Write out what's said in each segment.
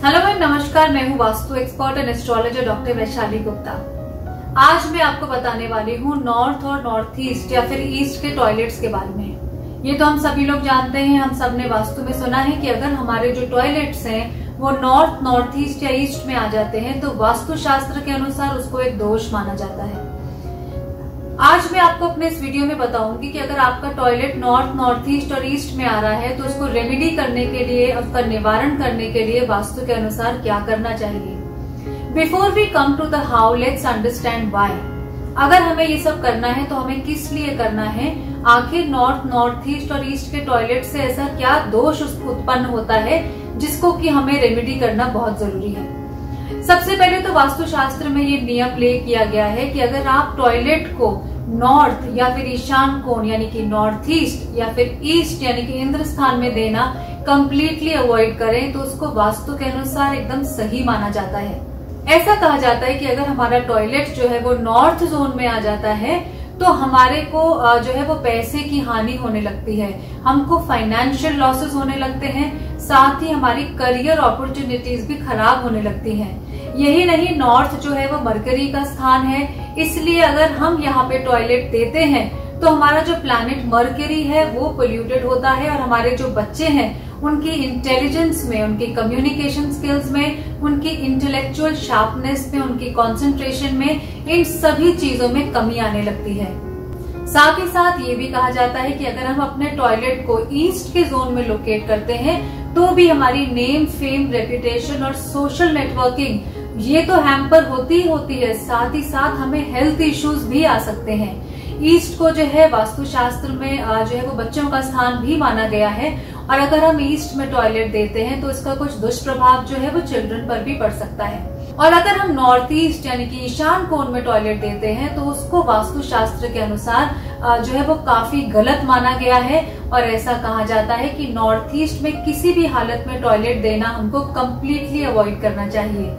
Hello भाई, नमस्कार। मैं हूँ vastu expert and astrologer doctor Vaishali Gupta. आज मैं आपको बताने वाली हूँ नॉर्थ और नॉर्थ ईस्ट या फिर ईस्ट के टॉयलेट्स के बारे में। ये तो हम सभी लोग जानते हैं, हम सब ने वास्तु में सुना है कि अगर हमारे जो टॉयलेट्स हैं वो नॉर्थ, नॉर्थ ईस्ट या ईस्ट में आ जाते हैं तो वास्तु शास्त्र के अनुसार उसको एक दोष माना जाता है। आज मैं आपको अपने इस वीडियो में बताऊंगी कि अगर आपका टॉयलेट नॉर्थ, नॉर्थ ईस्ट और ईस्ट में आ रहा है तो उसको रेमेडी करने के लिए, उसका निवारण करने के लिए वास्तु के अनुसार क्या करना चाहिए। Before we come to the how, let's understand why. अगर हमें ये सब करना है तो हमें किस लिए करना है, आखिर नॉर्थ, नॉर्थ ईस्ट और ईस्ट के टॉयलेट से ऐसा क्या दोष उत्पन्न होता है जिसको कि हमें रेमेडी करना बहुत जरूरी है। सबसे पहले तो वास्तु शास्त्र में ये नियम प्ले किया गया है कि अगर आप टॉयलेट को नॉर्थ या फिर ईशान कोण यानी कि नॉर्थ ईस्ट या फिर ईस्ट यानी कि इंद्र स्थान में देना कंप्लीटली अवॉइड करें तो उसको वास्तु के अनुसार एकदम सही माना जाता है। ऐसा कहा जाता है कि अगर हमारा टॉयलेट जो है वो नॉर्थ जोन में आ जाता है तो हमारे को जो है वो पैसे की हानि होने लगती है, हमको फाइनेंशियल लॉसेस होने लगते हैं, साथ ही हमारी करियर अपॉर्चुनिटीज भी खराब होने लगती हैं। यही नहीं, नॉर्थ जो है वो मरकरी का स्थान है, इसलिए अगर हम यहाँ पे टॉयलेट देते हैं तो हमारा जो प्लैनेट मरकरी है वो पोल्यूटेड होता है और हमारे जो बच्चे हैं उनकी इंटेलिजेंस में, उनकी कम्युनिकेशन स्किल्स में, उनकी इंटेलेक्चुअल शार्पनेस में, उनकी कंसंट्रेशन में, इन सभी चीजों में कमी आने लगती है। साथ ही साथ ये भी कहा जाता है कि अगर हम अपने टॉयलेट को ईस्ट के जोन में लोकेट करते हैं तो भी हमारी नेम, फेम, रेपुटेशन और सोशल नेटवर्किंग ये तो हैम्पर होती ही होती है, साथ ही साथ हमें हेल्थ इश्यूज भी आ सकते हैं। ईस्ट को जो है वास्तु शास्त्र में जो है वो बच्चों का स्थान भी माना गया है और अगर हम ईस्ट में टॉयलेट देते हैं तो इसका कुछ दुष्प्रभाव जो है वो चिल्ड्रन पर भी पड़ सकता है। और अगर हम नॉर्थ ईस्ट यानी कि ईशान कोण में टॉयलेट देते हैं तो उसको वास्तु शास्त्र के अनुसार जो है वो काफी गलत माना गया है और ऐसा कहा जाता है कि नॉर्थ ईस्ट में किसी भी हालत में टॉयलेट देना हमको कम्प्लीटली अवॉइड करना चाहिए।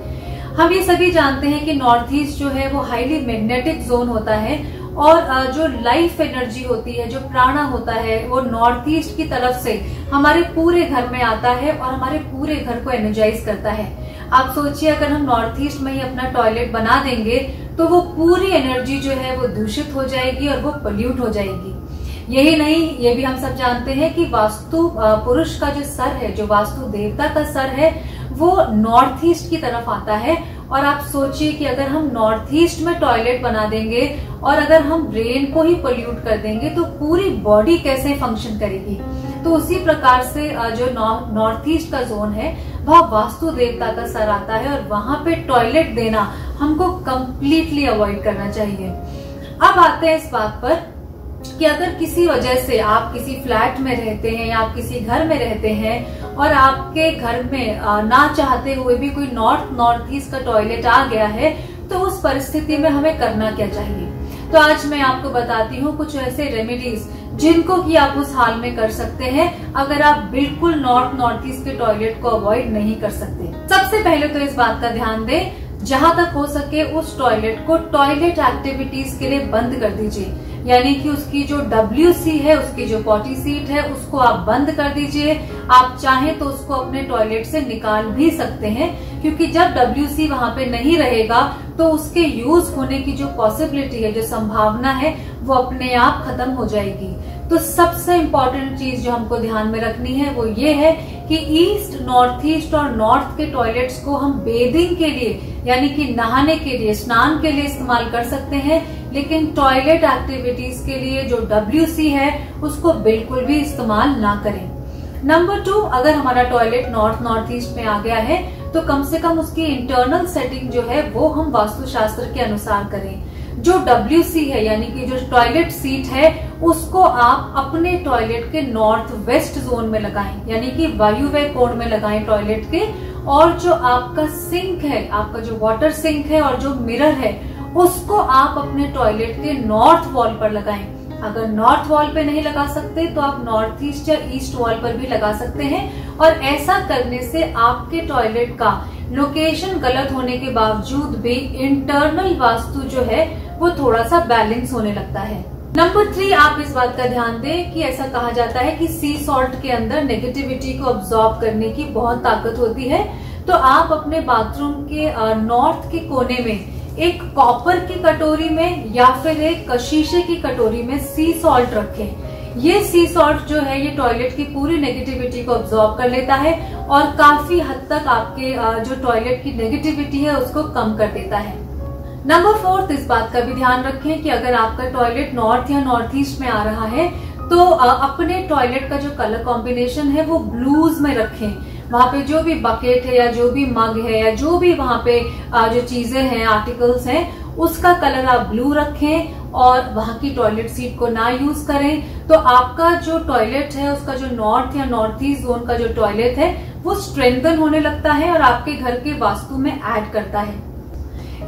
हम ये सभी जानते हैं कि नॉर्थ ईस्ट जो है वो हाईली मैग्नेटिक जोन होता है और जो लाइफ एनर्जी होती है, जो प्राणा होता है, वो नॉर्थ ईस्ट की तरफ से हमारे पूरे घर में आता है और हमारे पूरे घर को एनर्जाइज करता है। आप सोचिए, अगर हम नॉर्थ ईस्ट में ही अपना टॉयलेट बना देंगे तो वो पूरी एनर्जी जो है वो दूषित हो जाएगी और वो पोल्यूट हो जाएगी। यही नहीं, ये भी हम सब जानते हैं कि वास्तु पुरुष का जो सर है, जो वास्तु देवता का सर है, वो नॉर्थ ईस्ट की तरफ आता है। और आप सोचिए कि अगर हम नॉर्थ ईस्ट में टॉयलेट बना देंगे और अगर हम ब्रेन को ही पोल्यूट कर देंगे तो पूरी बॉडी कैसे फंक्शन करेगी। तो उसी प्रकार से जो नॉर्थ ईस्ट का जोन है वह वास्तु देवता का सर आता है और वहां पे टॉयलेट देना हमको कंप्लीटली अवॉइड करना चाहिए। अब आते हैं इस बात पर कि अगर किसी वजह से आप किसी फ्लैट में रहते हैं या आप किसी घर में रहते हैं और आपके घर में ना चाहते हुए भी कोई नॉर्थ ईस्ट का टॉयलेट आ गया है तो उस परिस्थिति में हमें करना क्या चाहिए। तो आज मैं आपको बताती हूँ कुछ ऐसे रेमेडीज जिनको कि आप उस हाल में कर सकते हैं अगर आप बिल्कुल नॉर्थ ईस्ट के टॉयलेट को अवॉइड नहीं कर सकते। सबसे पहले तो इस बात का ध्यान दें, जहां तक हो सके उस टॉयलेट को टॉयलेट एक्टिविटीज के लिए बंद कर दीजिए, यानी कि उसकी जो WC है, उसकी जो पॉटी सीट है, उसको आप बंद कर दीजिए। आप चाहें तो उसको अपने टॉयलेट से निकाल भी सकते हैं, क्योंकि जब WC वहां पे नहीं रहेगा तो उसके यूज होने की जो पॉसिबिलिटी है, जो संभावना है, वो अपने आप खत्म हो जाएगी। तो सबसे इम्पोर्टेंट चीज जो हमको ध्यान में रखनी है वो ये है कि ईस्ट, नॉर्थ ईस्ट और नॉर्थ के टॉयलेट्स को हम बेदिंग के लिए यानी कि नहाने के लिए, स्नान के लिए इस्तेमाल कर सकते हैं, लेकिन टॉयलेट एक्टिविटीज के लिए जो WC है उसको बिल्कुल भी इस्तेमाल ना करें। नंबर 2, अगर हमारा टॉयलेट नॉर्थ ईस्ट में आ गया है तो कम से कम उसकी इंटरनल सेटिंग जो है वो हम वास्तु शास्त्र के अनुसार करें। जो WC है यानी कि जो टॉयलेट सीट है उसको आप अपने टॉयलेट के नॉर्थ वेस्ट जोन में लगाएं, यानी कि वायुव्य कोण में लगाएं टॉयलेट के। और जो आपका सिंक है, आपका जो वाटर सिंक है और जो मिरर है, उसको आप अपने टॉयलेट के नॉर्थ वॉल पर लगाएं। अगर नॉर्थ वॉल पे नहीं लगा सकते तो आप नॉर्थ ईस्ट या ईस्ट वॉल पर भी लगा सकते हैं और ऐसा करने से आपके टॉयलेट का लोकेशन गलत होने के बावजूद भी इंटरनल वास्तु जो है वो थोड़ा सा बैलेंस होने लगता है। नंबर 3, आप इस बात का ध्यान दें कि ऐसा कहा जाता है कि सी सॉल्ट के अंदर नेगेटिविटी को अब्सॉर्ब करने की बहुत ताकत होती है। तो आप अपने बाथरूम के नॉर्थ के कोने में एक कॉपर की कटोरी में या फिर एक शीशे की कटोरी में सी सॉल्ट रखें। ये सी सॉल्ट जो है ये टॉयलेट की पूरी नेगेटिविटी को अब्सॉर्ब कर लेता है और काफी हद तक आपके जो टॉयलेट की नेगेटिविटी है उसको कम कर देता है। नंबर 4, इस बात का भी ध्यान रखें कि अगर आपका टॉयलेट नॉर्थ या नॉर्थ ईस्ट में आ रहा है तो अपने टॉयलेट का जो कलर कॉम्बिनेशन है वो ब्लूज में रखें। वहां पे जो भी बकेट है या जो भी मग है या जो भी वहां पे जो चीजें हैं, आर्टिकल्स हैं, उसका कलर आप ब्लू रखें और वहां की टॉयलेट सीट को ना यूज करें। तो आपका जो टॉयलेट है उसका जो नॉर्थ या नॉर्थ ईस्ट जोन का जो टॉयलेट है वो स्ट्रेंथन होने लगता है और आपके घर के वास्तु में ऐड करता है।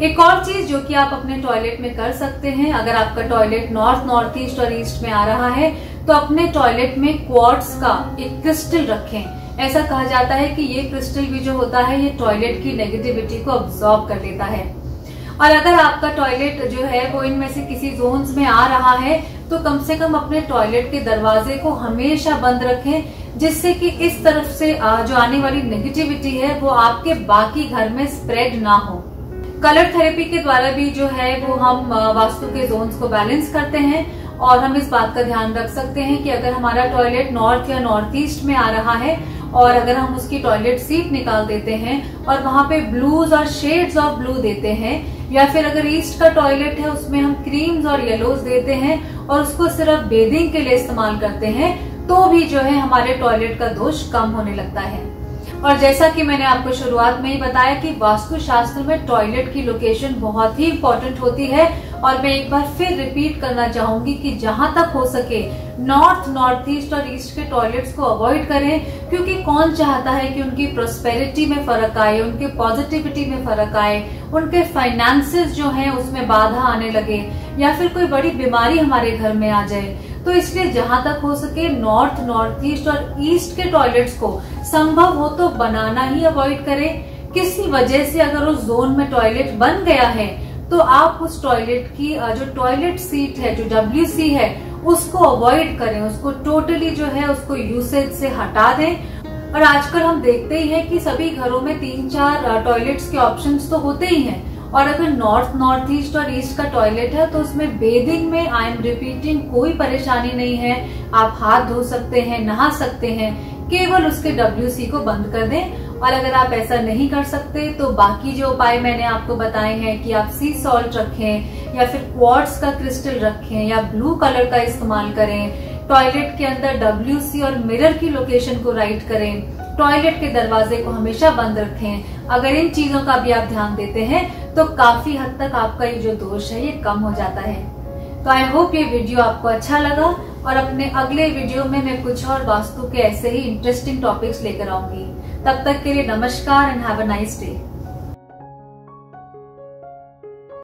एक और चीज जो कि आप अपने टॉयलेट में कर सकते हैं, अगर आपका टॉयलेट नॉर्थ ईस्ट और ईस्ट में आ रहा है तो अपने टॉयलेट में क्वार्ट्ज का एक क्रिस्टल रखें। ऐसा कहा जाता है कि ये क्रिस्टल भी जो होता है ये टॉयलेट की नेगेटिविटी को अब्सॉर्ब कर लेता है। और अगर आपका टॉयलेट जो है वो इनमें से किसी जोन्स में आ रहा है तो कम से कम अपने टॉयलेट के दरवाजे को हमेशा बंद रखें, जिससे कि इस तरफ से जो आने वाली नेगेटिविटी है वो आपके बाकी घर में स्प्रेड ना हो। कलर थेरेपी के द्वारा भी जो है वो हम वास्तु के जोन्स को बैलेंस करते हैं और हम इस बात का ध्यान रख सकते हैं कि अगर हमारा टॉयलेट नॉर्थ या नॉर्थ ईस्ट में आ रहा है और अगर हम उसकी टॉयलेट सीट निकाल देते हैं और वहां पे ब्लूज और शेड्स ऑफ ब्लू देते हैं, या फिर अगर ईस्ट का टॉयलेट है उसमें हम क्रीम्स और येलोज देते हैं और उसको सिर्फ बेदिंग के लिए इस्तेमाल करते हैं, तो भी जो है हमारे टॉयलेट का दोष कम होने लगता है। और जैसा कि मैंने आपको शुरुआत में ही बताया कि वास्तु शास्त्र में टॉयलेट की लोकेशन बहुत ही इंपॉर्टेंट होती है और मैं एक बार फिर रिपीट करना चाहूंगी कि जहां तक हो सके नॉर्थ ईस्ट और ईस्ट के टॉयलेट्स को अवॉइड करें, क्योंकि कौन चाहता है कि उनकी प्रोस्पेरिटी में फर्क आए, उनके पॉजिटिविटी में फर्क आए, उनके फाइनेंसेस जो हैं उसमें बाधा आने लगे या फिर कोई बड़ी बीमारी हमारे घर में आ जाए। तो इसलिए जहां तक हो सके नॉर्थ ईस्ट और ईस्ट के टॉयलेट्स को संभव हो तो बनाना ही अवॉइड करें। किसी वजह से अगर उस जोन में टॉयलेट बन गया है तो आप उस टॉयलेट की जो टॉयलेट सीट है, जो WC है, उसको अवॉइड करें, उसको टोटली जो है उसको यूसेज से हटा दें। और आजकल हम देखते ही हैं कि सभी घरों में 3-4 टॉयलेट्स के ऑप्शंस तो होते ही हैं। और अगर नॉर्थ ईस्ट और ईस्ट का टॉयलेट है तो उसमें बेदिंग में, आई एम रिपीटिंग, कोई परेशानी नहीं है। आप हाथ धो सकते हैं, नहा सकते हैं, केवल उसके WC को बंद कर दें। और अगर आप ऐसा नहीं कर सकते तो बाकी जो उपाय मैंने आपको बताए हैं कि आप सी सॉल्ट रखें या फिर क्वार्ट्ज का क्रिस्टल रखें या ब्लू कलर का इस्तेमाल करें, टॉयलेट के अंदर WC और मिरर की लोकेशन को राइट करें, टॉयलेट के दरवाजे को हमेशा बंद रखें। अगर इन चीजों का भी आप ध्यान देते हैं तो काफी हद तक आपका ये जो दोष है ये कम हो जाता है। तो आई होप ये वीडियो आपको अच्छा लगा और अपने अगले वीडियो में मैं कुछ और वास्तु के ऐसे ही इंटरेस्टिंग टॉपिक्स लेकर आऊंगी। तब तक के लिए नमस्कार and have a nice day.